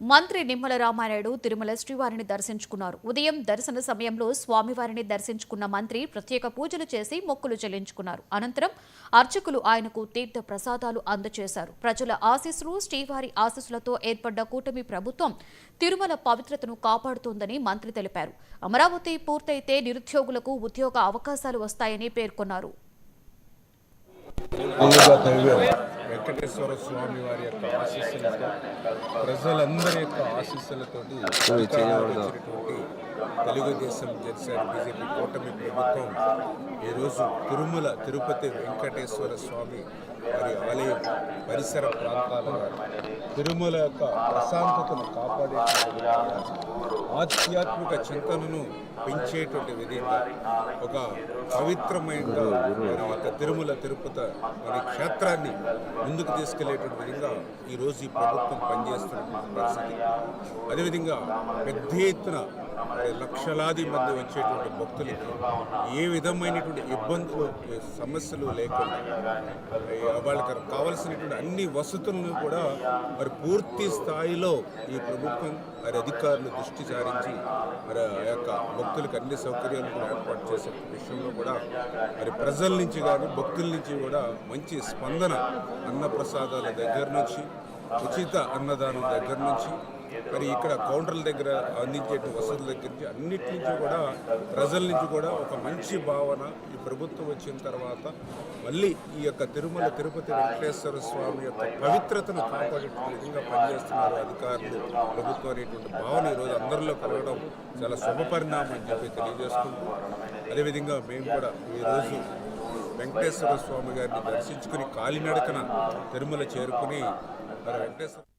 మంత్రి నిమ్మల రామానాయుడు తిరుమల శ్రీవారిని దర్శించుకున్నారు. ఉదయం దర్శన సమయంలో స్వామివారిని దర్శించుకున్న మంత్రి ప్రత్యేక పూజలు చేసి మొక్కులు చెల్లించుకున్నారు. అనంతరం అర్చకులు ఆయనకు తీర్థ ప్రసాదాలు అందజేశారు. ప్రజల ఆశీస్సులు, శ్రీవారి ఆశీస్సులతో ఏర్పడ్డ కూటమి ప్రభుత్వం తిరుమల పవిత్రతను కాపాడుతోందని మంత్రి తెలిపారు. అమరావతి పూర్తయితే నిరుద్యోగులకు ఉద్యోగ అవకాశాలు వస్తాయని పేర్కొన్నారు. వెంకటేశ్వర స్వామి వారి యొక్క ఆశీస్సులతో ప్రజలందరి యొక్క ఆశీస్సులతోటి తెలుగుదేశం జనసేన బీజేపీ కూటమి ప్రభుత్వం ఈరోజు తిరుమల తిరుపతి వెంకటేశ్వర స్వామి వారి ఆలయం పరిసర ప్రాంతాలలో తిరుమల యొక్క ప్రశాంతతను కాపాడే ఆధ్యాత్మిక చింతనను పెంచేటువంటి విధంగా ఒక పవిత్రమైన తిరుమల తిరుపతి అనే క్షేత్రాన్ని ముందుకు తీసుకెళ్లేటువంటి విధంగా ఈరోజు ఈ ప్రభుత్వం పనిచేస్తున్న పరిస్థితి. అదేవిధంగా పెద్ద ఎత్తున లక్షలాది మంది వచ్చేటువంటి భక్తులకి ఏ విధమైనటువంటి ఇబ్బందులు సమస్యలు లేకుండా వాళ్ళకి కావలసినటువంటి అన్ని వసతులను కూడా మరి పూర్తి స్థాయిలో ఈ ప్రభుత్వం మరి అధికారులు దృష్టి సారించి మరి ఆ యొక్క భక్తులకు అన్ని సౌకర్యాలు కూడా ఏర్పాటు చేసే విషయంలో కూడా మరి ప్రజల నుంచి కానీ భక్తుల నుంచి కూడా మంచి స్పందన, అన్నప్రసాదాల దగ్గర నుంచి ఉచిత అన్నదానం దగ్గర నుంచి మరి ఇక్కడ కౌంటర్ల దగ్గర అందించే వసతుల దగ్గర నుంచి అన్నిటి నుంచి కూడా ప్రజల నుంచి కూడా ఒక మంచి భావన ఈ ప్రభుత్వం వచ్చిన తర్వాత మళ్ళీ ఈ యొక్క తిరుమల తిరుపతి వెంకటేశ్వర స్వామి యొక్క పవిత్రతను కాపాడే విధంగా పనిచేస్తున్నారు అధికారులు, ప్రభుత్వం అనేటువంటి భావన ఈరోజు అందరిలో కలగడం చాలా శుభపరిణామం అని చెప్పి తెలియజేసుకుంటూ, అదేవిధంగా మేము కూడా ఈరోజు వెంకటేశ్వర స్వామి గారిని దర్శించుకుని కాలినడకన తిరుమల చేరుకుని మరి వెంకటేశ్వర